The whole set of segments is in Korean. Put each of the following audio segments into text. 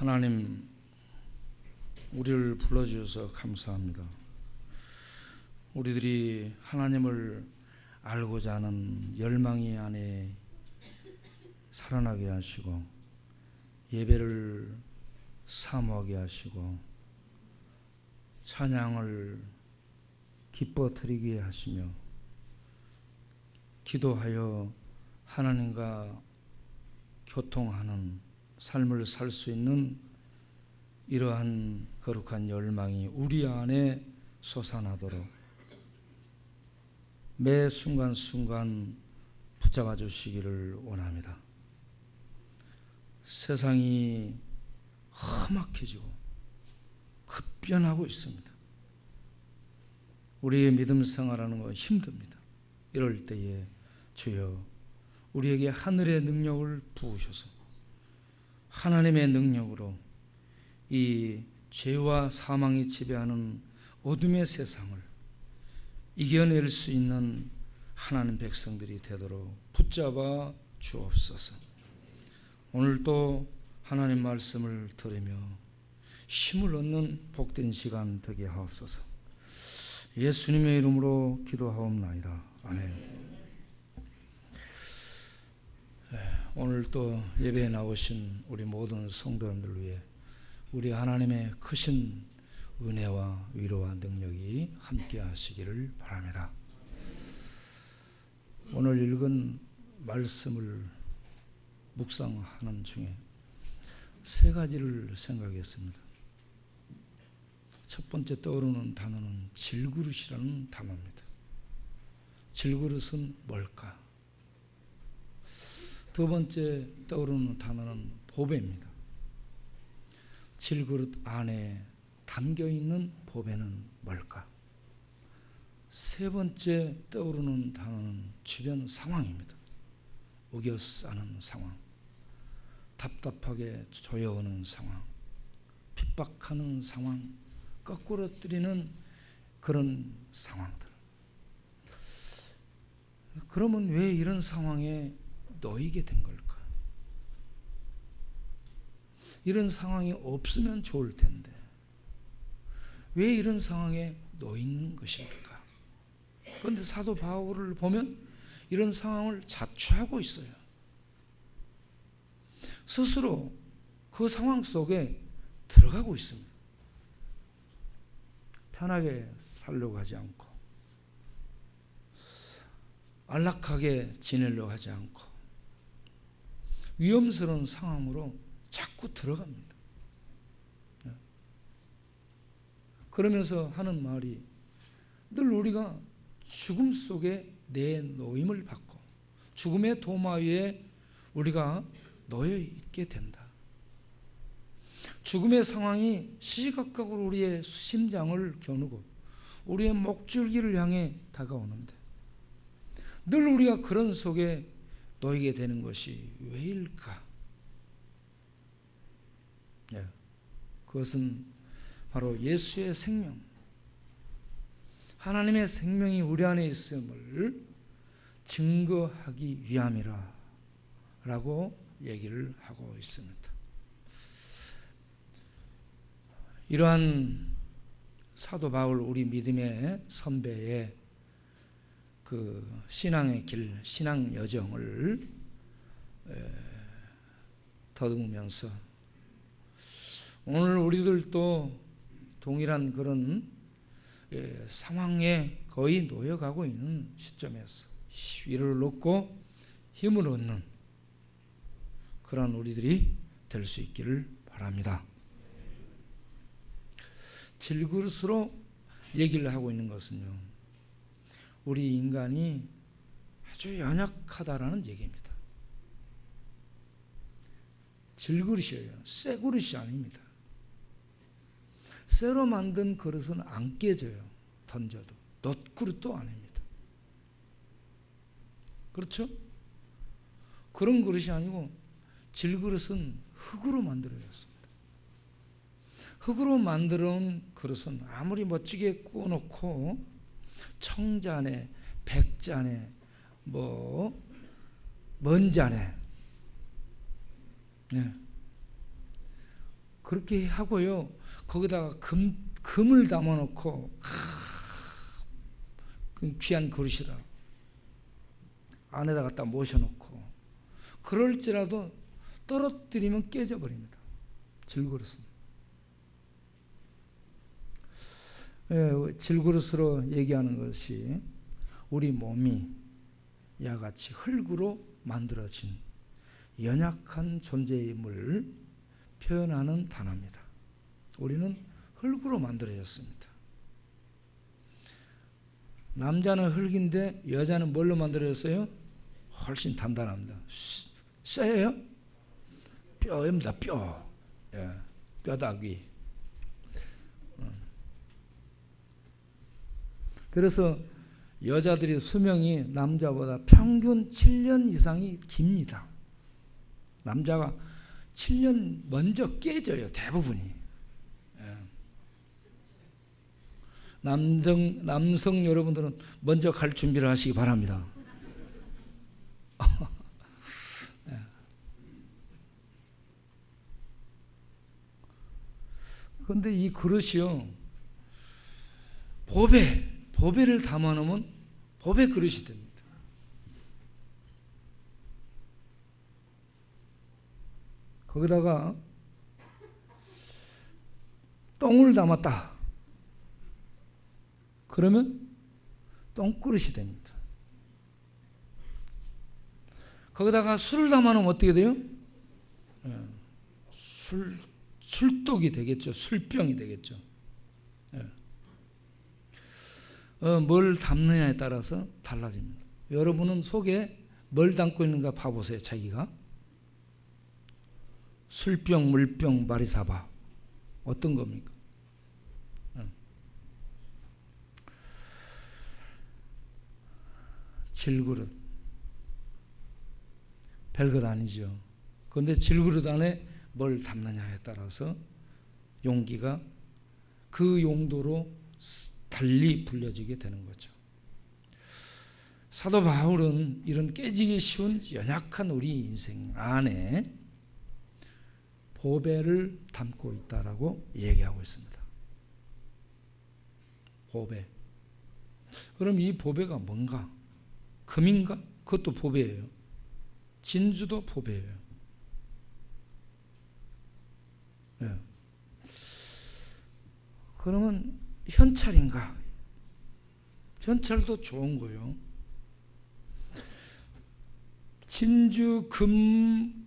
하나님, 우리를 불러주셔서 감사합니다. 우리들이 하나님을 알고자 하는 열망이 안에 살아나게 하시고 예배를 사모하게 하시고 찬양을 기뻐 드리게 하시며 기도하여 하나님과 교통하는 삶을 살 수 있는 이러한 거룩한 열망이 우리 안에 솟아나도록 매 순간순간 붙잡아 주시기를 원합니다. 세상이 험악해지고 급변하고 있습니다. 우리의 믿음 생활하는 거 힘듭니다. 이럴 때에 주여 우리에게 하늘의 능력을 부으셔서 하나님의 능력으로 이 죄와 사망이 지배하는 어둠의 세상을 이겨낼 수 있는 하나님 백성들이 되도록 붙잡아 주옵소서. 오늘도 하나님 말씀을 들으며 힘을 얻는 복된 시간 되게 하옵소서. 예수님의 이름으로 기도하옵나이다. 아멘. 오늘 또 예배에 나오신 우리 모든 성도님들 위해 우리 하나님의 크신 은혜와 위로와 능력이 함께 하시기를 바랍니다. 오늘 읽은 말씀을 묵상하는 중에 세 가지를 생각했습니다. 첫 번째 떠오르는 단어는 질그릇이라는 단어입니다. 질그릇은 뭘까? 두 번째 떠오르는 단어는 보배입니다. 질그릇 안에 담겨있는 보배는 뭘까? 세 번째 떠오르는 단어는 주변 상황입니다. 우겨싸는 상황, 답답하게 조여오는 상황, 핍박하는 상황, 거꾸로 뜨리는 그런 상황들. 그러면 왜 이런 상황에 놓이게 된 걸까? 이런 상황이 없으면 좋을 텐데 왜 이런 상황에 놓이는 것일까? 그런데 사도 바울을 보면 이런 상황을 자초하고 있어요. 스스로 그 상황 속에 들어가고 있습니다. 편하게 살려고 하지 않고 안락하게 지내려고 하지 않고 위험스러운 상황으로 자꾸 들어갑니다. 그러면서 하는 말이 늘 우리가 죽음 속에 내놓임을 받고 죽음의 도마 위에 우리가 놓여 있게 된다. 죽음의 상황이 시시각각으로 우리의 심장을 겨누고 우리의 목줄기를 향해 다가오는데 늘 우리가 그런 속에 놓이게 되는 것이 왜일까? 그것은 바로 예수의 생명, 하나님의 생명이 우리 안에 있음을 증거하기 위함이라 라고 얘기를 하고 있습니다. 이러한 사도 바울 우리 믿음의 선배의 그 신앙의 길, 신앙 여정을 더듬으면서 오늘 우리들도 동일한 그런 상황에 거의 놓여가고 있는 시점에서 위로를 얻고 힘을 얻는 그런 우리들이 될 수 있기를 바랍니다. 질그릇으로 얘기를 하고 있는 것은요, 우리 인간이 아주 연약하다라는 얘기입니다. 질그릇이에요. 새 그릇이 아닙니다. 쇠로 만든 그릇은 안 깨져요. 던져도. 놋그릇도 아닙니다. 그렇죠? 그런 그릇이 아니고 질그릇은 흙으로 만들어졌습니다. 흙으로 만들어온 그릇은 아무리 멋지게 구워놓고 청잔에, 백잔에, 먼잔에 그렇게 하고요. 거기다가 금을 담아놓고 그 귀한 그릇이라 안에다 갖다 모셔놓고 그럴지라도 떨어뜨리면 깨져버립니다. 질그릇은. 질그릇으로 얘기하는 것이 우리 몸이 야같이 흙으로 만들어진 연약한 존재임을 표현하는 단어입니다. 우리는 흙으로 만들어졌습니다. 남자는 흙인데 여자는 뭘로 만들어졌어요? 훨씬 단단합니다. 쇠예요? 뼈입니다. 뼈. 뼈다귀. 그래서 여자들의 수명이 남자보다 평균 7년 이상이 깁니다. 남자가 7년 먼저 깨져요. 대부분이. 남성 여러분들은 먼저 갈 준비를 하시기 바랍니다. 그런데 이 그릇이요, 보배를 담아놓으면 보배 그릇이 됩니다. 거기다가 똥을 담았다. 그러면 똥그릇이 됩니다. 거기다가 술을 담아놓으면 어떻게 돼요? 술독이 되겠죠. 술병이 되겠죠. 뭘 담느냐에 따라서 달라집니다. 여러분은 속에 뭘 담고 있는가 봐보세요. 자기가. 술병, 물병, 바리사바 어떤 겁니까? 질그릇 별것 아니죠. 그런데 질그릇 안에 뭘 담느냐에 따라서 용기가 그 용도로 달리 불려지게 되는 거죠. 사도 바울은 이런 깨지기 쉬운 연약한 우리 인생 안에 보배를 담고 있다라고 얘기하고 있습니다. 보배. 그럼 이 보배가 뭔가? 금인가? 그것도 보배예요. 진주도 보배예요. 그러면 현찰인가? 현찰도 좋은 거예요. 진주, 금,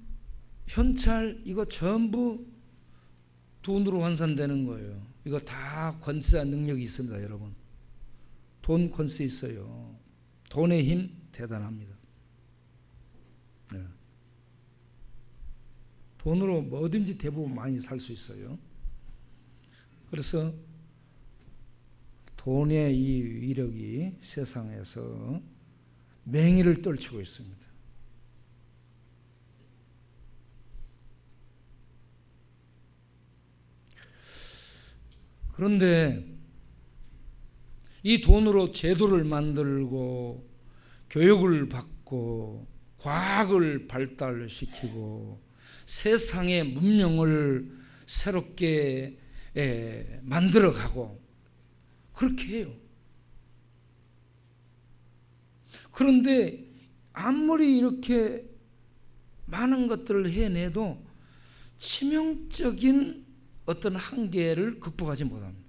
현찰 이거 전부 돈으로 환산되는 거예요. 이거 다 권세한 능력이 있습니다, 여러분. 돈 권세 있어요. 돈의 힘 대단합니다. 돈으로 뭐든지 대부분 많이 살 수 있어요. 그래서 돈의 이 위력이 세상에서 맹위를 떨치고 있습니다. 그런데 이 돈으로 제도를 만들고 교육을 받고 과학을 발달시키고 세상의 문명을 새롭게 만들어가고 그렇게 해요. 그런데 아무리 이렇게 많은 것들을 해내도 치명적인 어떤 한계를 극복하지 못합니다.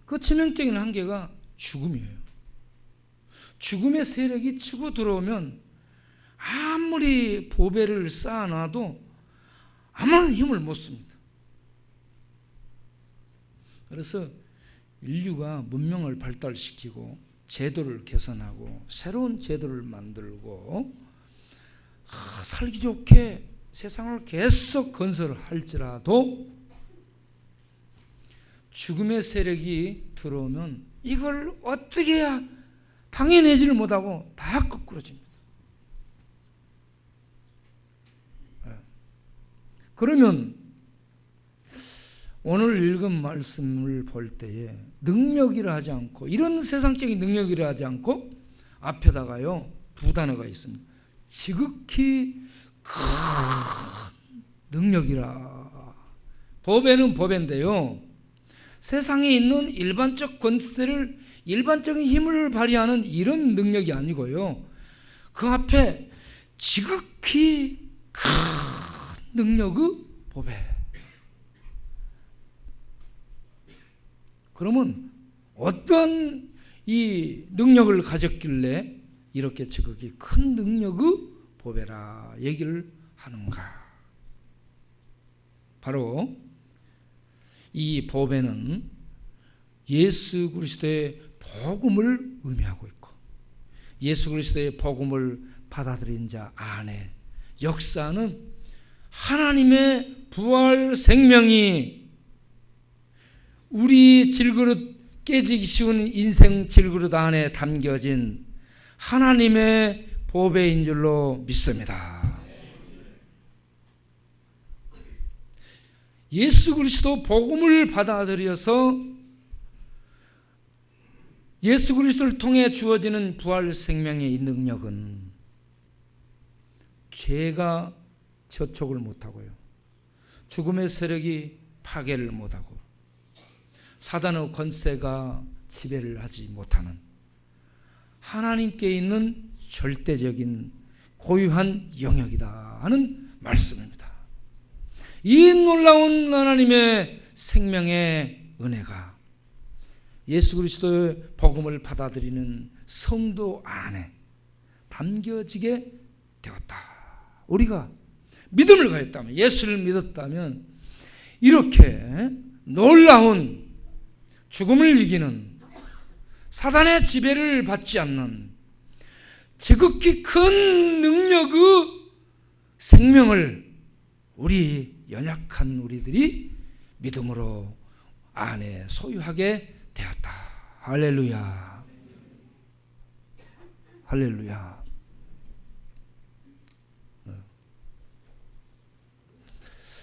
그 치명적인 한계가 죽음이에요. 죽음의 세력이 치고 들어오면 아무리 보배를 쌓아놔도 아무런 힘을 못 씁니다. 그래서 인류가 문명을 발달시키고 제도를 개선하고 새로운 제도를 만들고 살기 좋게 세상을 계속 건설을 할지라도 죽음의 세력이 들어오면 이걸 어떻게 해야 당연해지를 못하고 다 거꾸러집니다. 그러면 오늘 읽은 말씀을 볼 때에 능력이라 하지 않고 이런 세상적인 능력이라 하지 않고 앞에다가요 두 단어가 있습니다. 지극히 큰 능력이라. 법에는 법인데요, 세상에 있는 일반적 권세를, 일반적인 힘을 발휘하는 이런 능력이 아니고요, 그 앞에 지극히 큰 능력의 법에. 그러면 어떤 이 능력을 가졌길래 이렇게 지극히 큰 능력의 보배라 얘기를 하는가? 바로 이 보배는 예수 그리스도의 복음을 의미하고 있고, 예수 그리스도의 복음을 받아들인 자 안에 역사는 하나님의 부활 생명이 우리 질그릇, 깨지기 쉬운 인생 질그릇 안에 담겨진 하나님의 보배인 줄로 믿습니다. 예수 그리스도 복음을 받아들여서 예수 그리스도를 통해 주어지는 부활 생명의 이 능력은 죄가 저촉을 못하고요, 죽음의 세력이 파괴를 못하고, 사단의 권세가 지배를 하지 못하는 하나님께 있는 절대적인 고유한 영역이다 하는 말씀입니다. 이 놀라운 하나님의 생명의 은혜가 예수 그리스도의 복음을 받아들이는 성도 안에 담겨지게 되었다. 우리가 믿음을 가졌다면, 예수를 믿었다면 이렇게 놀라운 죽음을 이기는, 사단의 지배를 받지 않는 지극히 큰 능력의 생명을 우리 연약한 우리들이 믿음으로 안에 소유하게 되었다. 할렐루야. 할렐루야.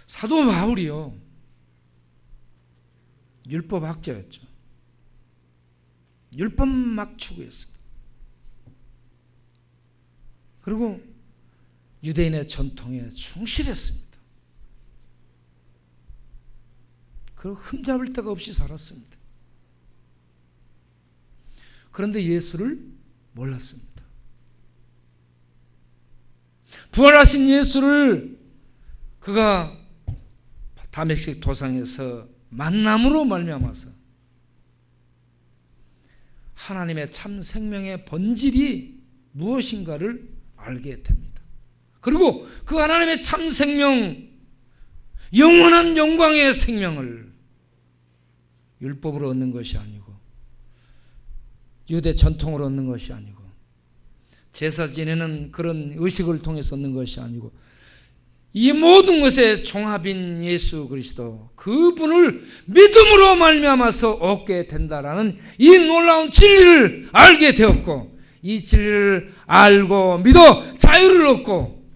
사도 바울이요, 율법학자였죠. 율법막 추구했습니다. 그리고 유대인의 전통에 충실했습니다. 그리고 흠잡을 데가 없이 살았습니다. 그런데 예수를 몰랐습니다. 부활하신 예수를 그가 다메섹 도상에서 만남으로 말미암아서 하나님의 참 생명의 본질이 무엇인가를 알게 됩니다. 그리고 그 하나님의 참 생명, 영원한 영광의 생명을 율법으로 얻는 것이 아니고, 유대 전통으로 얻는 것이 아니고, 제사 지내는 그런 의식을 통해서 얻는 것이 아니고, 이 모든 것의 종합인 예수 그리스도, 그분을 믿음으로 말미암아서 얻게 된다라는 이 놀라운 진리를 알게 되었고, 이 진리를 알고 믿어 자유를 얻고,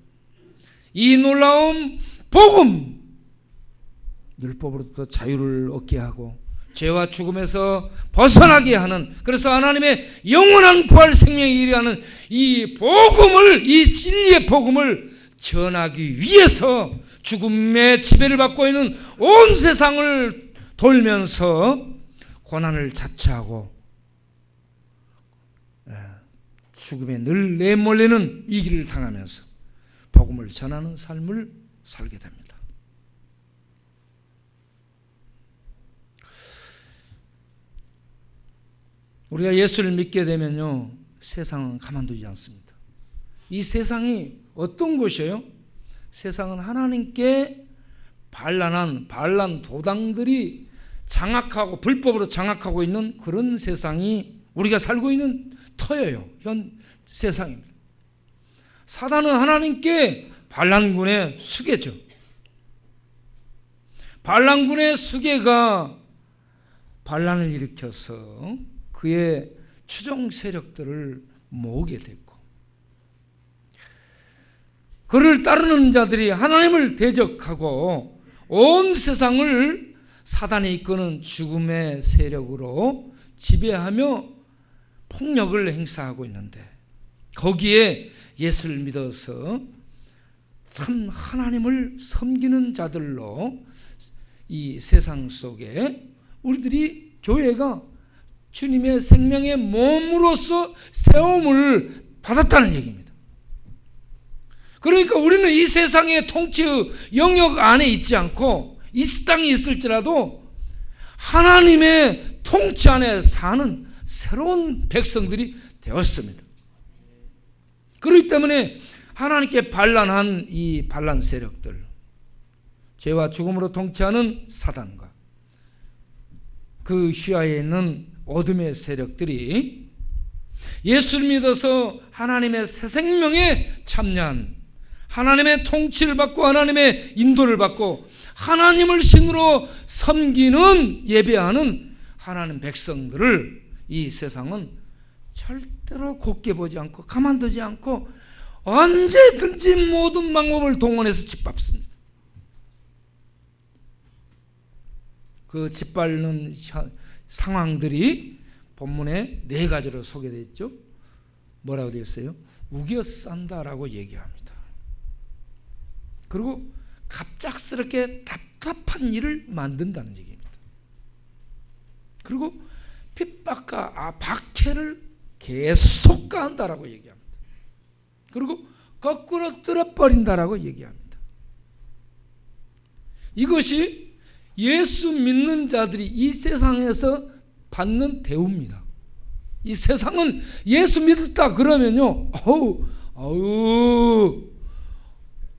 이 놀라운 복음, 율법으로부터 자유를 얻게 하고 죄와 죽음에서 벗어나게 하는, 그래서 하나님의 영원한 부활 생명에 이르는 이 복음을, 이 진리의 복음을 전하기 위해서 죽음의 지배를 받고 있는 온 세상을 돌면서 고난을 자처하고 죽음에 늘 내몰리는 이 길을 당하면서 복음을 전하는 삶을 살게 됩니다. 우리가 예수를 믿게 되면요, 세상은 가만두지 않습니다. 이 세상이 어떤 것이에요? 세상은 하나님께 반란 도당들이 장악하고 불법으로 장악하고 있는 그런 세상이 우리가 살고 있는 터예요. 현 세상입니다. 사단은 하나님께 반란군의 수괴죠. 반란군의 수괴가 반란을 일으켜서 그의 추종 세력들을 모으게 됐고, 그를 따르는 자들이 하나님을 대적하고 온 세상을 사단이 이끄는 죽음의 세력으로 지배하며 폭력을 행사하고 있는데, 거기에 예수를 믿어서 참 하나님을 섬기는 자들로 이 세상 속에 우리들이 교회가 주님의 생명의 몸으로서 세움을 받았다는 얘기입니다. 그러니까 우리는 이 세상의 통치의 영역 안에 있지 않고 이 땅에 있을지라도 하나님의 통치 안에 사는 새로운 백성들이 되었습니다. 그렇기 때문에 하나님께 반란한 이 반란 세력들, 죄와 죽음으로 통치하는 사단과 그 휘하에 있는 어둠의 세력들이 예수를 믿어서 하나님의 새 생명에 참여한, 하나님의 통치를 받고 하나님의 인도를 받고 하나님을 신으로 섬기는, 예배하는 하나님 백성들을 이 세상은 절대로 곱게 보지 않고 가만두지 않고 언제든지 모든 방법을 동원해서 짓밟습니다. 그 짓밟는 상황들이 본문에 4가지로 소개되어 있죠. 뭐라고 되어 있어요? 우겨싼다라고 얘기합니다. 그리고 갑작스럽게 답답한 일을 만든다는 얘기입니다. 그리고 핍박과 박해를 계속 가한다라고 얘기합니다. 그리고 거꾸로 뚫어버린다라고 얘기합니다. 이것이 예수 믿는 자들이 이 세상에서 받는 대우입니다. 이 세상은 예수 믿었다 그러면요,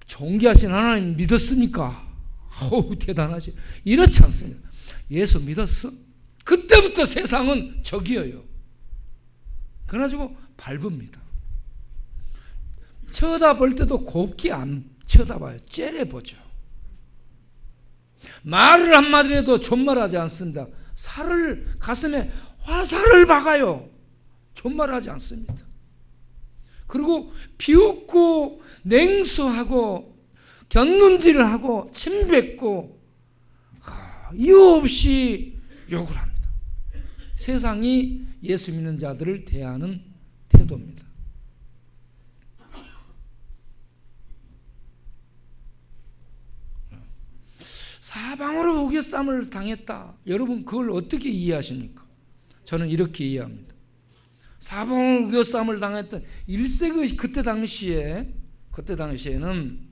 존귀하신 하나님 믿었습니까? 대단하지. 이렇지 않습니다. 예수 믿었어? 그때부터 세상은 적이에요. 그래가지고 밟습니다. 쳐다볼 때도 곱게 안 쳐다봐요. 째려보죠. 말을 한마디 해도 존말하지 않습니다. 가슴에 화살을 박아요. 존말하지 않습니다. 그리고 비웃고 냉소하고 곁눈질을 하고 침뱉고 이유 없이 욕을 합니다. 세상이 예수 믿는 자들을 대하는 태도입니다. 사방으로 우겨쌈을 당했다. 여러분 그걸 어떻게 이해하십니까? 저는 이렇게 이해합니다. 사방으로 우겨쌈을 당했던 1세기 그때 당시에는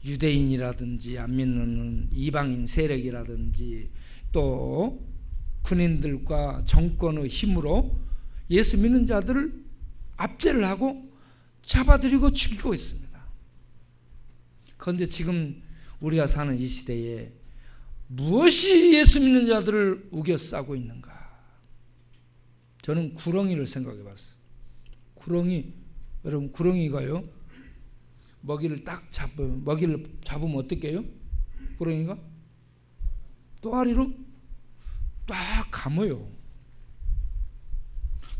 유대인이라든지 안 믿는 이방인 세력이라든지 또 군인들과 정권의 힘으로 예수 믿는 자들을 압제를 하고 잡아들이고 죽이고 있습니다. 그런데 지금 우리가 사는 이 시대에 무엇이 예수 믿는 자들을 우겨싸고 있는가? 저는 구렁이를 생각해 봤어요. 여러분 구렁이가요, 먹이를 잡으면 어떻게 해요? 구렁이가 또아리로 딱 감아요.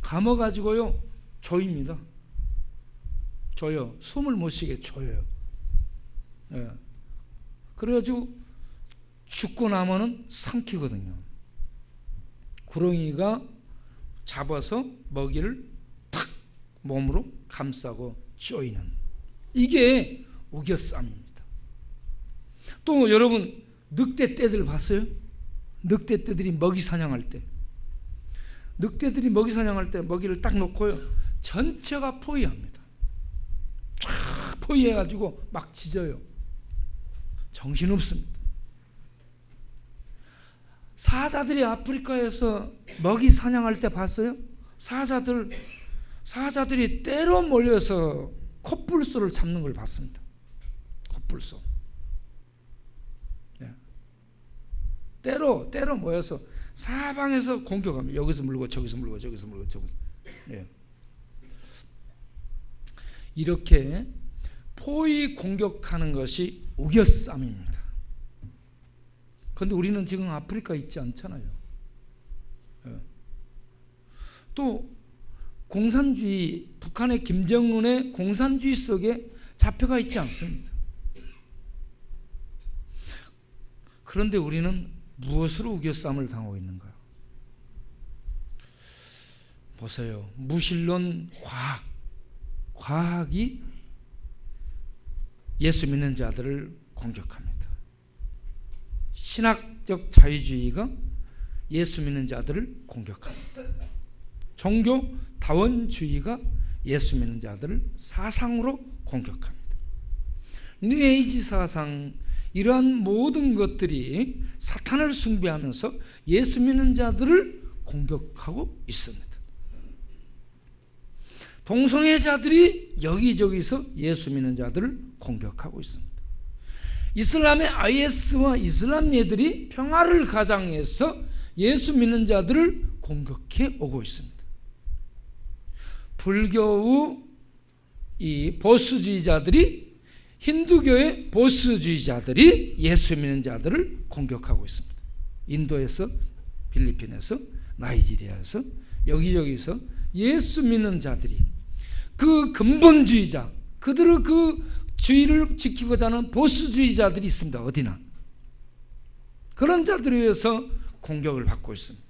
감아가지고요 조입니다. 조요. 숨을 못 쉬게 조여요. 예. 그래가지고 죽고 나면은 삼키거든요. 구렁이가 잡아서 먹이를 탁 몸으로 감싸고 쪼이는, 이게 우겨쌈입니다. 또 여러분 늑대떼들 봤어요? 늑대떼들이 먹이 사냥할 때 먹이를 딱 놓고요 전체가 포위합니다. 쫙 포위해가지고 막 짖어요. 정신없습니다. 사자들이 아프리카에서 먹이 사냥할 때 봤어요? 사자들이 떼로 몰려서 코뿔소를 잡는 걸 봤습니다. 코뿔소. 떼로 모여서 사방에서 공격합니다. 여기서 물고 저기서 물고. 이렇게 포위 공격하는 것이 우겨쌈입니다. 그런데 우리는 지금 아프리카에 있지 않잖아요. 또 공산주의, 북한의 김정은의 공산주의 속에 잡혀가 있지 않습니다. 그런데 우리는 무엇으로 우겨쌈을 당하고 있는가? 보세요. 무신론 과학이 예수 믿는 자들을 공격합니다. 신학적 자유주의가 예수 믿는 자들을 공격합니다. 종교 다원주의가 예수 믿는 자들을 사상으로 공격합니다. 뉴에이지 사상, 이러한 모든 것들이 사탄을 숭배하면서 예수 믿는 자들을 공격하고 있습니다. 동성애자들이 여기저기서 예수 믿는 자들을 공격하고 있습니다. 이슬람의 IS와 이슬람예들이 평화를 가장해서 예수 믿는 자들을 공격해 오고 있습니다. 불교의 이 보수주의자들이, 힌두교의 보수주의자들이 예수 믿는 자들을 공격하고 있습니다. 인도에서, 필리핀에서, 나이지리아에서, 여기저기서 예수 믿는 자들이, 그 근본주의자, 그들의 그 주의를 지키고자 하는 보수주의자들이 있습니다. 어디나. 그런 자들에 의해서 공격을 받고 있습니다.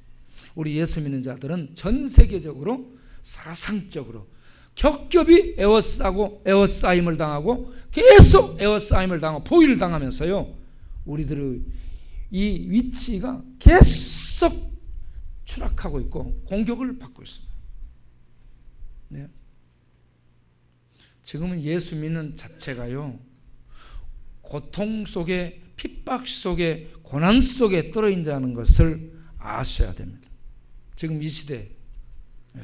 우리 예수 믿는 자들은 전 세계적으로 사상적으로 겹겹이 에워싸임을 당하고, 계속 에워싸임을 당하고 포위를 당하면서요, 우리들의 이 위치가 계속 추락하고 있고 공격을 받고 있습니다. 네. 지금은 예수 믿는 자체가요, 고통 속에, 핍박 속에, 고난 속에 떨어 있다는 것을 아셔야 됩니다. 지금 이 시대. 네.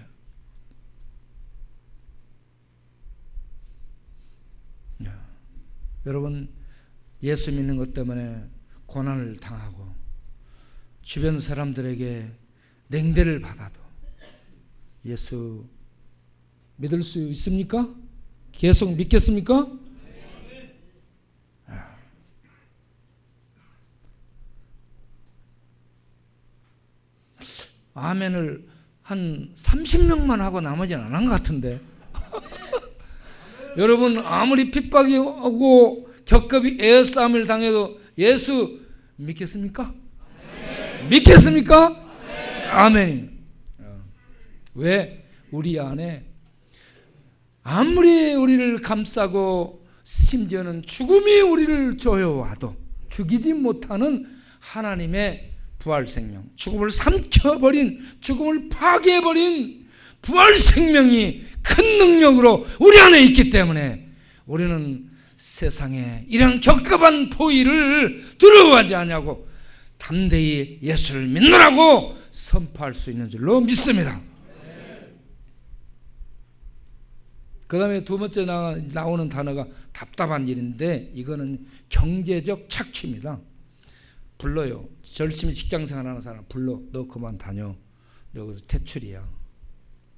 네. 여러분, 예수 믿는 것 때문에 고난을 당하고 주변 사람들에게 냉대를 받아도 예수 믿을 수 있습니까? 계속 믿겠습니까? 아멘을 한 30명만 하고 나머지는 안 한 것 같은데. 여러분, 아무리 핍박이 오고 겹겹이 에어싸움을 당해도 예수 믿겠습니까? 믿겠습니까? 아멘. 왜? 우리 안에 아무리 우리를 감싸고 심지어는 죽음이 우리를 조여와도 죽이지 못하는 하나님의 부활 생명, 죽음을 삼켜버린, 죽음을 파괴해버린 부활 생명이 큰 능력으로 우리 안에 있기 때문에 우리는 세상에 이런 겹겹한 포위를 두려워하지 않냐고 담대히 예수를 믿노라고 선포할 수 있는 줄로 믿습니다. 그 다음에 두 번째 나오는 단어가 답답한 일인데, 이거는 경제적 착취입니다. 불러요. 열심히 직장생활하는 사람 불러. 너 그만 다녀. 여기서 퇴출이야.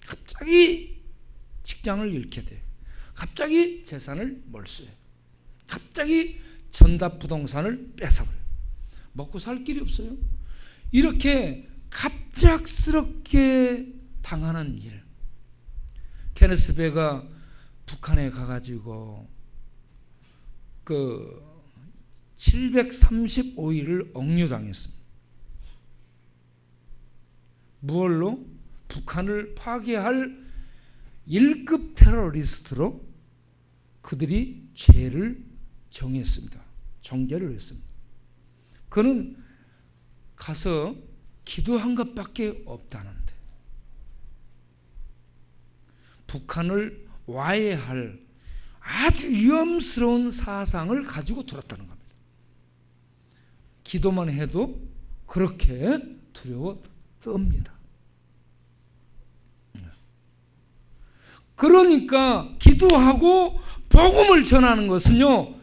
갑자기 직장을 잃게 돼. 갑자기 재산을 몰수해. 갑자기 전답부동산을 뺏어버려. 먹고 살 길이 없어요. 이렇게 갑작스럽게 당하는 일. 케네스 베가 북한에 가가지고 그 735일을 억류당했습니다. 무얼로? 북한을 파괴할 1급 테러리스트로 그들이 죄를 정했습니다. 정죄를 했습니다. 그는 가서 기도한 것밖에 없다는데, 북한을 와해할 아주 위험스러운 사상을 가지고 들었다는 겁니다. 기도만 해도 그렇게 두려워 떱니다. 그러니까 기도하고 복음을 전하는 것은요,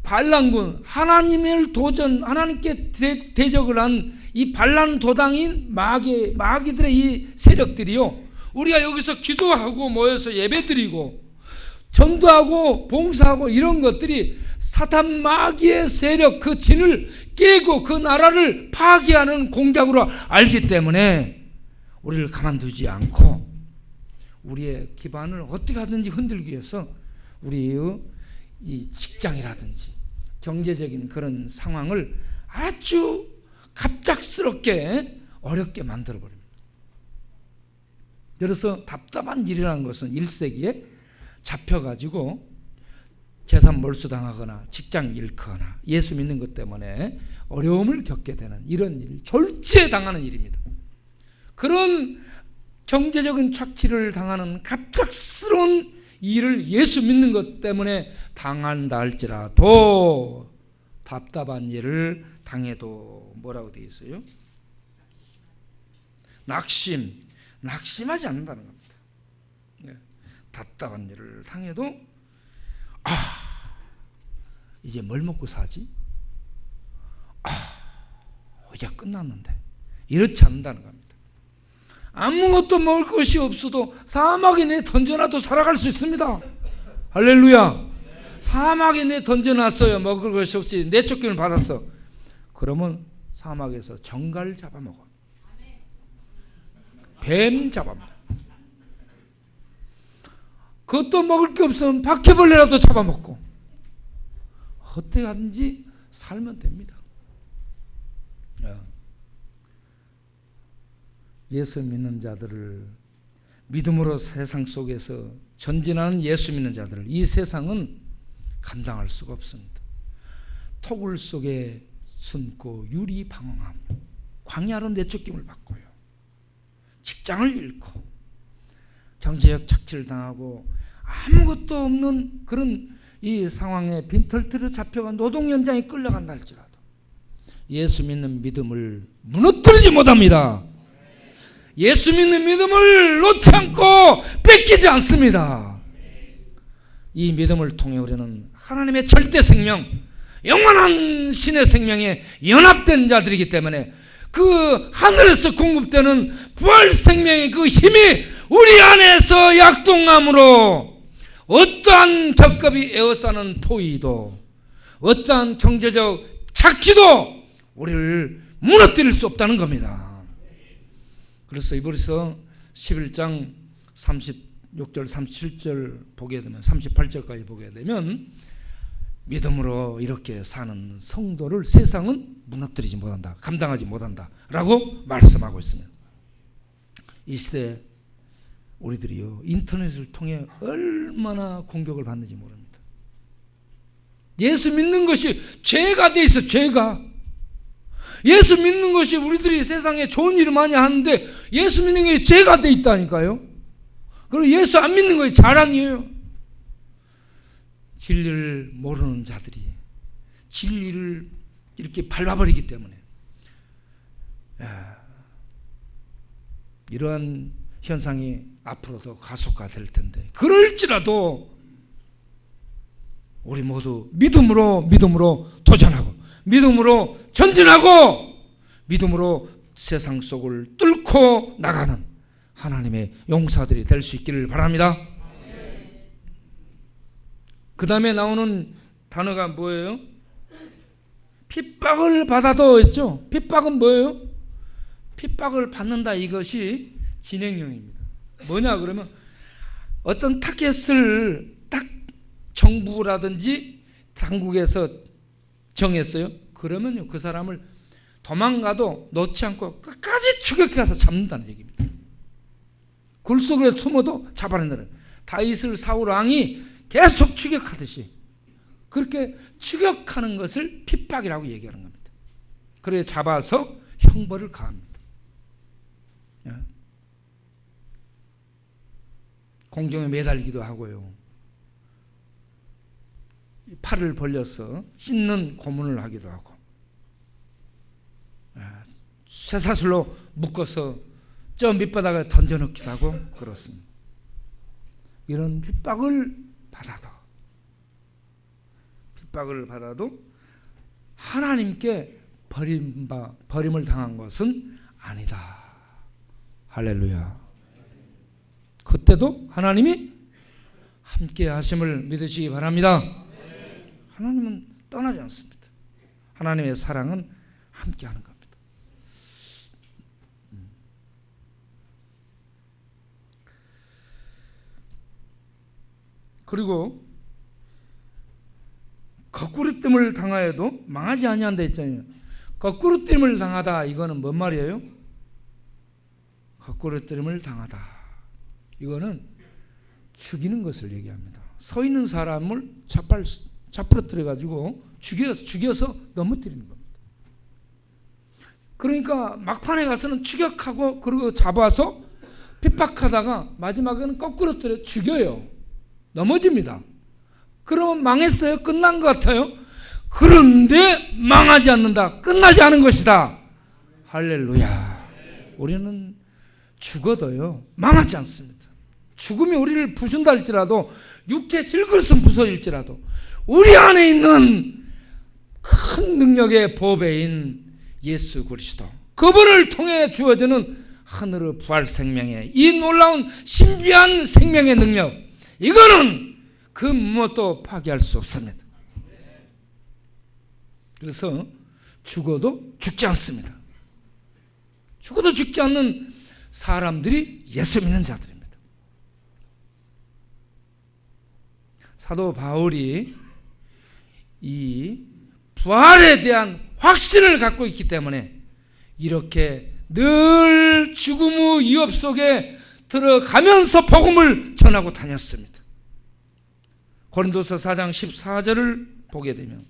반란군, 하나님을 도전, 하나님께 대적을 한 이 반란 도당인 마귀들의 이 세력들이요, 우리가 여기서 기도하고 모여서 예배드리고 전도하고 봉사하고 이런 것들이 사탄 마귀의 세력, 그 진을 깨고 그 나라를 파괴하는 공작으로 알기 때문에 우리를 가만두지 않고 우리의 기반을 어떻게 하든지 흔들기 위해서 우리의 이 직장이라든지 경제적인 그런 상황을 아주 갑작스럽게 어렵게 만들어버립니다. 그래서 답답한 일이라는 것은 1세기에 잡혀가지고 재산 몰수당하거나 직장 잃거나 예수 믿는 것 때문에 어려움을 겪게 되는 이런 일, 졸지에 일입니다. 그런 경제적인 착취를 당하는 갑작스러운 일을 예수 믿는 것 때문에 당한다 할지라도 답답한 일을 당해도 뭐라고 되어 있어요? 낙심하지 않는다는 겁니다. 답답한 일을 당해도 이제 뭘 먹고 사지? 이제 끝났는데 이렇지 않는다는 겁니다. 아무것도 먹을 것이 없어도 사막에 내 던져놔도 살아갈 수 있습니다. 할렐루야. 사막에 내 던져놨어요. 먹을 것이 없지. 내 쫓김을 받았어. 그러면 사막에서 정갈 잡아먹어. 뱀 잡아먹어. 그것도 먹을 게 없으면 바퀴벌레라도 잡아먹고 어떻게 하든지 살면 됩니다. 예수 믿는 자들을 믿음으로 세상 속에서 전진하는 예수 믿는 자들을 이 세상은 감당할 수가 없습니다. 토굴 속에 숨고 유리 방황함, 광야로 내쫓김을 받고요, 직장을 잃고 경제적 착취를 당하고 아무것도 없는 그런 이 상황에 빈털터리로 잡혀간 노동 현장에 끌려간다 할지라도 예수 믿는 믿음을 무너뜨리지 못합니다. 예수 믿는 믿음을 놓지 않고 뺏기지 않습니다. 이 믿음을 통해 우리는 하나님의 절대 생명, 영원한 신의 생명에 연합된 자들이기 때문에 그 하늘에서 공급되는 부활 생명의 그 힘이 우리 안에서 약동함으로 어떠한 겹겹이 에워싸는 포위도 어떠한 경제적 착취도 우리를 무너뜨릴 수 없다는 겁니다. 그래서 이브리서 11장 36절 37절 보게 되면 38절까지 보게 되면 믿음으로 이렇게 사는 성도를 세상은 무너뜨리지 못한다, 감당하지 못한다 라고 말씀하고 있습니다. 이 시대에 우리들이요 인터넷을 통해 얼마나 공격을 받는지 모릅니다. 예수 믿는 것이 죄가 돼 있어. 죄가 예수 믿는 것이 우리들이 세상에 좋은 일을 많이 하는데 예수 믿는 게 죄가 돼 있다니까요. 그리고 예수 안 믿는 것이 자랑이에요. 진리를 모르는 자들이 진리를 이렇게 밟아버리기 때문에 이러한 현상이 앞으로도 가속화될 텐데 그럴지라도 우리 모두 믿음으로 도전하고 믿음으로 전진하고 믿음으로 세상 속을 뚫고 나가는 하나님의 용사들이 될 수 있기를 바랍니다. 그 다음에 나오는 단어가 뭐예요? 핍박을 받아도 했죠. 핍박은 뭐예요? 핍박을 받는다, 이것이 진행형입니다. 뭐냐 그러면 어떤 타겟을 딱 정부라든지 당국에서 정했어요. 그러면요 그 사람을 도망가도 놓지 않고 끝까지 추격해서 잡는다는 얘기입니다. 굴 속에 숨어도 잡아낸다는, 다윗을 사울 왕이 계속 추격하듯이 그렇게 추격하는 것을 핍박이라고 얘기하는 겁니다. 그래 잡아서 형벌을 가합니다. 공중에 매달리기도 하고요, 팔을 벌려서 찢는 고문을 하기도 하고, 쇠사슬로 묶어서 저 밑바닥에 던져넣기도 하고 그렇습니다. 이런 핍박을 받아도 하나님께 버림을 당한 것은 아니다. 할렐루야. 그때도 하나님이 함께 하심을 믿으시기 바랍니다. 하나님은 떠나지 않습니다. 하나님의 사랑은 함께 하는 겁니다. 그리고 거꾸로뜸을 당하여도 망하지 아니한다 했잖아요. 거꾸로뜸을 당하다, 이거는 뭔 말이에요? 거꾸로뜸을 당하다, 이거는 죽이는 것을 얘기합니다. 서 있는 사람을 잡부러뜨려 가지고 죽여서 넘어뜨리는 겁니다. 그러니까 막판에 가서는 추격하고 그리고 잡아서 핍박하다가 마지막에는 거꾸로 떨어 죽여요. 넘어집니다. 그러면 망했어요? 끝난 것 같아요? 그런데 망하지 않는다. 끝나지 않은 것이다. 할렐루야. 우리는 죽어도요 망하지 않습니다. 죽음이 우리를 부순다 할지라도, 육체 질것은 부서질지라도 우리 안에 있는 큰 능력의 보배인 예수 그리스도, 그분을 통해 주어지는 하늘의 부활 생명의 이 놀라운 신비한 생명의 능력, 이거는 그 무엇도 파괴할 수 없습니다. 그래서 죽어도 죽지 않습니다. 죽어도 죽지 않는 사람들이 예수 믿는 자들입니다. 사도 바울이 이 부활에 대한 확신을 갖고 있기 때문에 이렇게 늘 죽음의 위협 속에 들어가면서 복음을 전하고 다녔습니다. 고린도서 4장 14절을 보게 되면,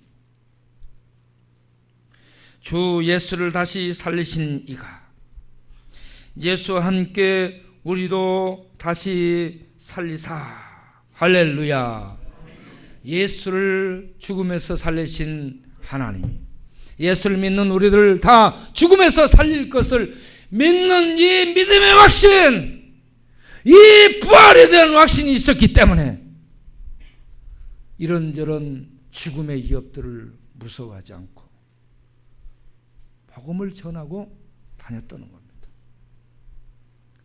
주 예수를 다시 살리신 이가 예수와 함께 우리도 다시 살리사. 할렐루야. 예수를 죽음에서 살리신 하나님이 예수를 믿는 우리들을 다 죽음에서 살릴 것을 믿는 이 믿음의 확신, 이 부활에 대한 확신이 있었기 때문에 이런저런 죽음의 위협들을 무서워하지 않고 복음을 전하고 다녔다는 겁니다.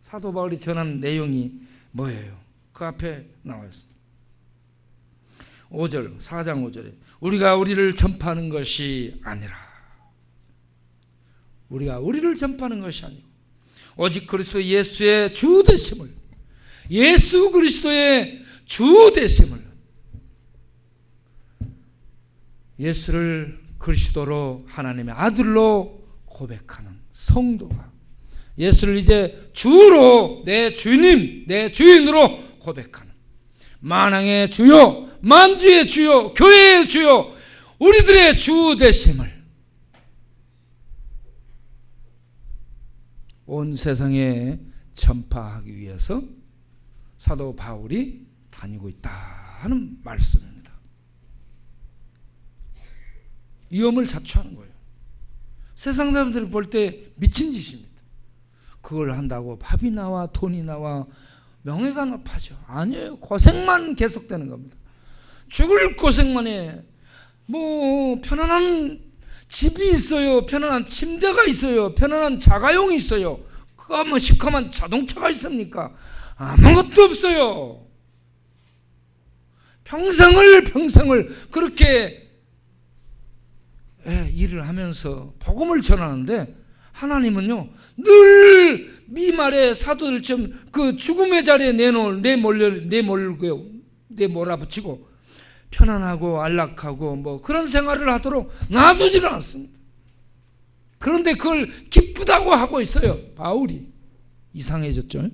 사도 바울이 전한 내용이 뭐예요? 그 앞에 나와 있습니다. 5절, 4장 5절에 우리가 우리를 전파하는 것이 아니라, 우리가 우리를 전파하는 것이 아니고 오직 그리스도 예수의 주 되심을, 예수 그리스도의 주 되심을, 예수를 그리스도로 하나님의 아들로 고백하는 성도가 예수를 이제 주로, 내 주님, 내 주인으로 고백하는 만왕의 주요, 만주의 주요, 교회의 주요, 우리들의 주 되심을 온 세상에 전파하기 위해서 사도 바울이 다니고 있다 하는 말씀입니다. 위험을 자초하는 거예요. 세상 사람들이 볼 때 미친 짓입니다. 그걸 한다고 밥이 나와 돈이 나와 명예가 높아져? 아니에요. 고생만 계속되는 겁니다. 죽을 고생만 해. 뭐 편안한 집이 있어요. 편안한 침대가 있어요. 편안한 자가용이 있어요. 그거 뭐 시커먼 자동차가 있습니까? 아무것도 없어요. 평생을 그렇게 일을 하면서 복음을 전하는데, 하나님은요 늘 미말의 사도들처럼 그 죽음의 자리에 내몰아붙이고 편안하고 안락하고 뭐 그런 생활을 하도록 놔두지를 않습니다. 그런데 그걸 기쁘다고 하고 있어요. 바울이 이상해졌죠.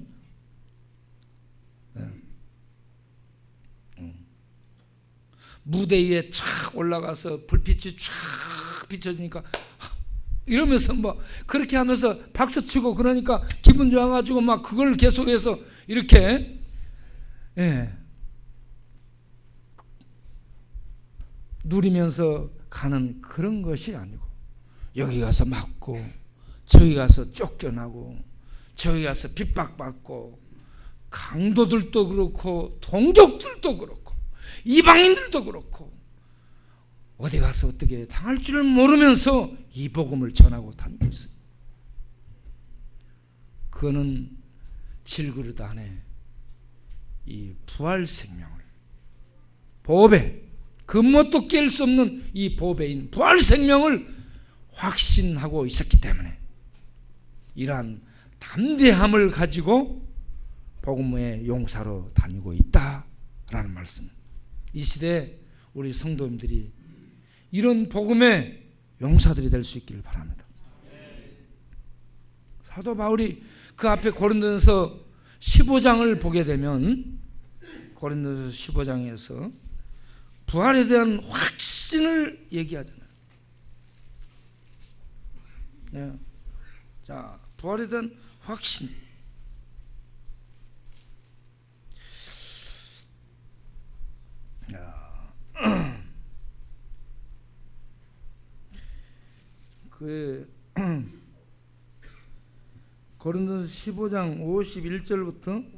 무대 위에 착 올라가서 불빛이 쫙 비춰지니까 이러면서 뭐 그렇게 하면서 박수치고 그러니까 기분 좋아가지고 막 그걸 계속해서 이렇게 누리면서 가는 그런 것이 아니고, 여기 가서 맞고 저기 가서 쫓겨나고 저기 가서 핍박받고, 강도들도 그렇고 동족들도 그렇고 이방인들도 그렇고 어디 가서 어떻게 당할 줄을 모르면서 이 복음을 전하고 다니고 있어요. 그거는 질그릇 안에 이 부활 생명을, 보배, 금모도 깰 수 없는 이 보배인 부활 생명을 확신하고 있었기 때문에 이러한 담대함을 가지고 복음의 용사로 다니고 있다라는 말씀. 이 시대에 우리 성도님들이 이런 복음의 용사들이 될 수 있기를 바랍니다. 사도 바울이 그 앞에 고린도전서 15장을 보게 되면 고린도서 15장에서 부활에 대한 확신을 얘기하잖아요. 네. 자, 부활에 대한 확신. 고린도서 15장 51절부터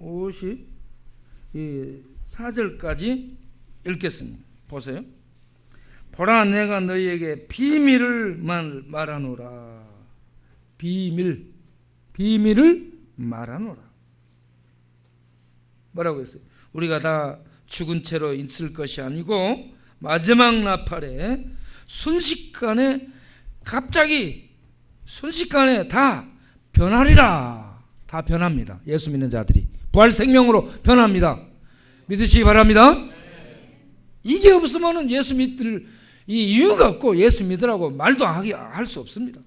54절까지 읽겠습니다. 보세요. 보라, 내가 너희에게 비밀을 말하노라. 비밀을 말하노라. 뭐라고 했어요? 우리가 다 죽은 채로 있을 것이 아니고 마지막 나팔에 순식간에 다 변하리라. 다 변합니다. 예수 믿는 자들이 부활 생명으로 변합니다. 믿으시기 바랍니다. 이게 없으면 예수 믿을 이 이유가 없고 예수 믿으라고 말도 할 수 없습니다.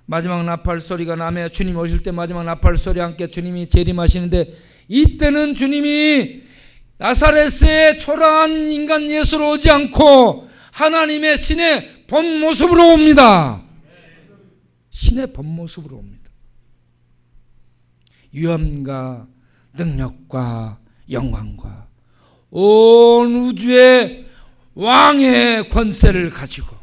마지막 나팔 소리가 나며 주님 오실 때 마지막 나팔 소리와 함께 주님이 재림하시는데, 이때는 주님이 나사렛의 초라한 인간 예수로 오지 않고 하나님의 신의 본 모습으로 옵니다. 신의 본 모습으로 옵니다. 위엄과 능력과 영광과 온 우주의 왕의 권세를 가지고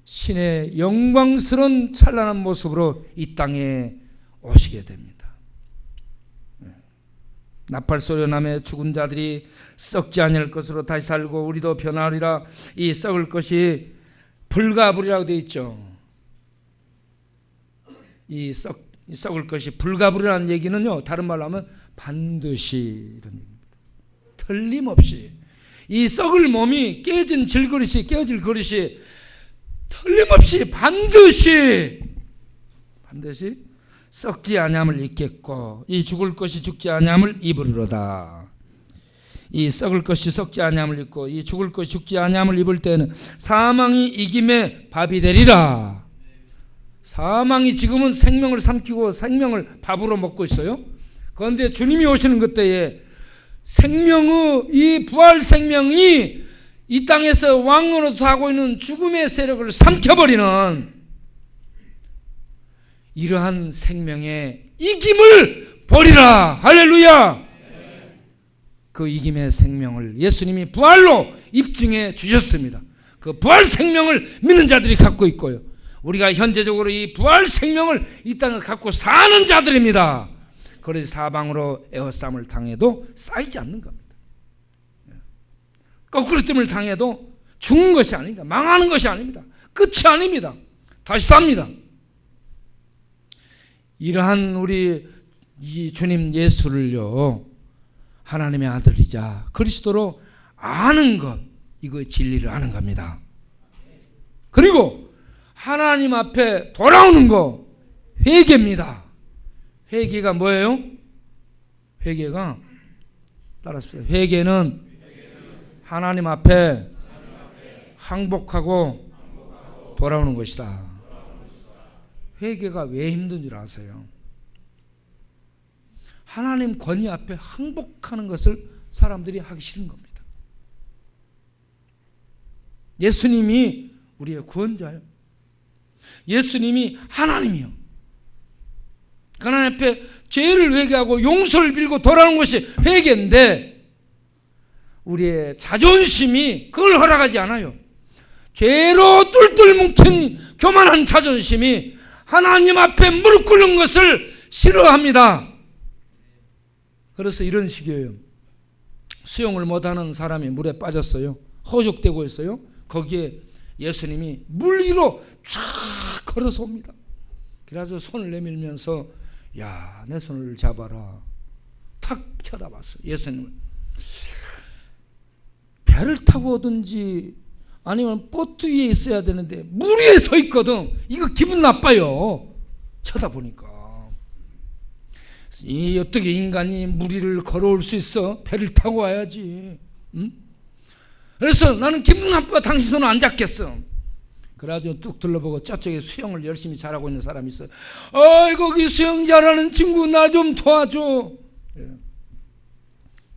신의 영광스러운 찬란한 모습으로 이 땅에 오시게 됩니다. 나팔 소리가 나며 죽은 자들이 썩지 아니할 것으로 다시 살고 우리도 변하리라. 이 썩을 것이 불가불이라고 되어 있죠. 이 썩을 것이 불가불이라는 얘기는요, 다른 말로 하면 반드시 이런 얘기입니다. 틀림없이 이 썩을 몸이 깨어질 그릇이 틀림없이 반드시 썩지 아니함을 입겠고 이 죽을 것이 죽지 아니함을 입으리로다. 이 썩을 것이 썩지 아니함을 입고 이 죽을 것이 죽지 아니함을 입을 때는 사망이 이김의 밥이 되리라. 사망이 지금은 생명을 삼키고 생명을 밥으로 먹고 있어요. 그런데 주님이 오시는 그때에 생명의 이 부활 생명이 이 땅에서 왕으로 하고 있는 죽음의 세력을 삼켜버리는 이러한 생명의 이김을 버리라. 할렐루야. 그 이김의 생명을 예수님이 부활로 입증해 주셨습니다. 그 부활 생명을 믿는 자들이 갖고 있고요, 우리가 현재적으로 이 부활 생명을 이 땅에 갖고 사는 자들입니다. 그래서 사방으로 에워싸움을 당해도 쌓이지 않는 겁니다. 거꾸로 뜸을 당해도 죽는 것이 아닙니다. 망하는 것이 아닙니다. 끝이 아닙니다. 다시 삽니다. 이러한 우리 이 주님 예수를요, 하나님의 아들이자 그리스도로 아는 것, 이거의 진리를 아는 겁니다. 그리고 하나님 앞에 돌아오는 거, 회개입니다. 회개가 뭐예요? 회개가 따라서 회개는 하나님 앞에 항복하고 돌아오는 것이다. 회개가 왜 힘든 줄 아세요? 하나님 권위 앞에 항복하는 것을 사람들이 하기 싫은 겁니다. 예수님이 우리의 구원자예요. 예수님이 하나님이요. 하나님 앞에 죄를 회개하고 용서를 빌고 돌아오는 것이 회개인데, 우리의 자존심이 그걸 허락하지 않아요. 죄로 뚫뚫 뭉친 교만한 자존심이 하나님 앞에 무릎 꿇는 것을 싫어합니다. 그래서 이런 식이에요. 수영을 못하는 사람이 물에 빠졌어요. 허죽대고 있어요. 거기에 예수님이 물 위로 쫙 걸어서 옵니다. 그래가지고 손을 내밀면서 야, 내 손을 잡아라. 탁 쳐다봤어요. 예수님을. 배를 타고 오든지 아니면 보트 위에 있어야 되는데 물 위에 서 있거든. 이거 기분 나빠요. 쳐다보니까. 어떻게 인간이 물 위를 걸어올 수 있어? 배를 타고 와야지. 응? 그래서 나는 기분 나빠. 당신 손을 안 잡겠어. 그래가지고 뚝 둘러보고 저쪽에 수영을 열심히 잘하고 있는 사람이 있어요. 어이 거기 수영 잘하는 친구 나 좀 도와줘.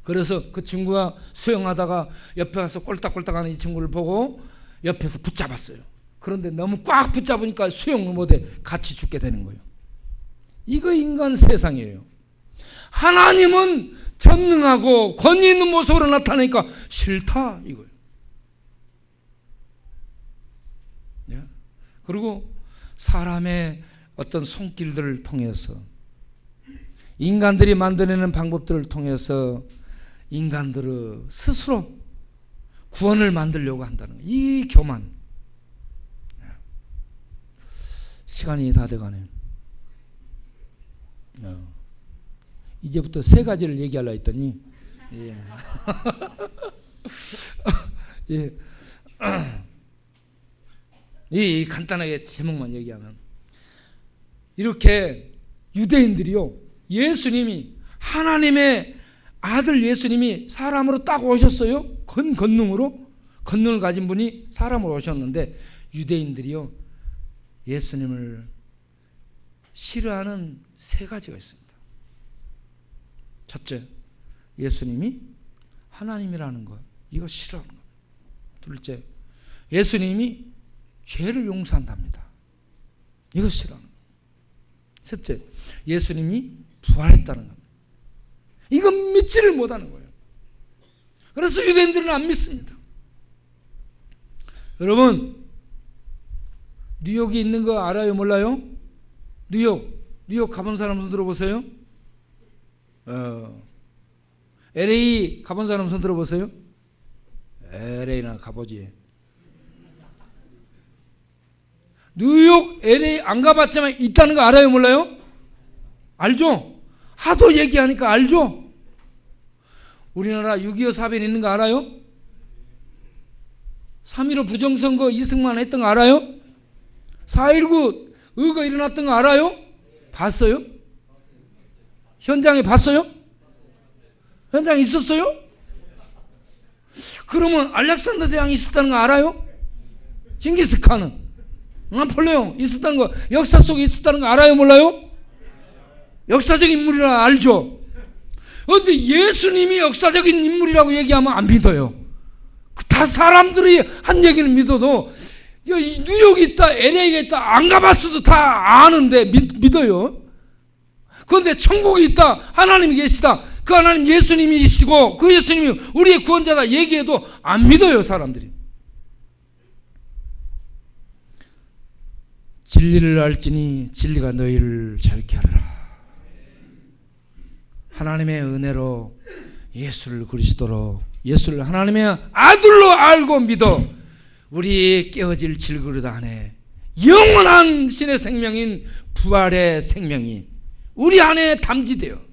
그래서 그 친구가 수영하다가 옆에 가서 꼴딱꼴딱하는 이 친구를 보고 옆에서 붙잡았어요. 그런데 너무 꽉 붙잡으니까 수영을 못해 같이 죽게 되는 거예요. 이거 인간 세상이에요. 하나님은 전능하고 권위 있는 모습으로 나타나니까 싫다 이거예요. 그리고 사람의 어떤 손길들을 통해서 인간들이 만들어내는 방법들을 통해서 인간들을 스스로 구원을 만들려고 한다는 거예요. 이 교만. 시간이 다 돼가네요. 이제부터 세 가지를 얘기하려 했더니 예. 이 간단하게 제목만 얘기하면 이렇게 유대인들이요 예수님이 하나님의 아들 예수님이 사람으로 딱 오셨어요. 권능을 가진 분이 사람으로 오셨는데 유대인들이요 예수님을 싫어하는 세 가지가 있습니다. 첫째, 예수님이 하나님이라는 것, 이거 싫어하는 것. 둘째, 예수님이 죄를 용서한답니다. 이거 싫어하는 것. 셋째, 예수님이 부활했다는 겁니다. 이건 믿지를 못하는 거예요. 그래서 유대인들은 안 믿습니다. 여러분, 뉴욕에 있는 거 알아요? 몰라요? 뉴욕 가본 사람 손 들어보세요. LA 가본 사람 손 들어보세요. LA나 가보지. 뉴욕, LA 안 가봤지만 있다는 거 알아요? 몰라요? 알죠? 하도 얘기하니까 알죠? 우리나라 6.25 사변 있는 거 알아요? 3.15 부정선거 이승만 했던 거 알아요? 4.19 의거 일어났던 거 알아요? 봤어요? 현장에 봤어요? 현장에 있었어요? 그러면 알렉산더 대왕이 있었다는 거 알아요? 징기스칸은 나폴레옹 있었다는 거 역사 속에 있었다는 거 알아요? 몰라요? 역사적 인물이라 알죠? 그런데 예수님이 역사적인 인물이라고 얘기하면 안 믿어요. 다 사람들이 한 얘기는 믿어도 뉴욕에 있다 LA가 있다 안 가봤어도 다 아는데 믿어요. 그런데 천국에 있다 하나님이 계시다 그 하나님 예수님이시고 그 예수님이 우리의 구원자다 얘기해도 안 믿어요. 사람들이. 진리를 알지니 진리가 너희를 자유케 하리라. 하나님의 은혜로 예수를 그리스도로 예수를 하나님의 아들로 알고 믿어 우리 깨어질 질그릇 안에 영원한 신의 생명인 부활의 생명이 우리 안에 담지되어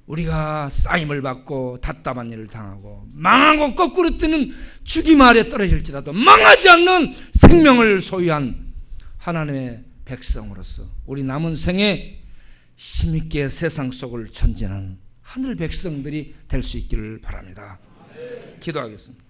우리가 쌓임을 받고 답답한 일을 당하고 망하고 거꾸로 뜨는 죽임 아래 떨어질지라도 망하지 않는 생명을 소유한 하나님의 백성으로서 우리 남은 생에 힘있게 세상 속을 전진하는 하늘 백성들이 될 수 있기를 바랍니다. 기도하겠습니다.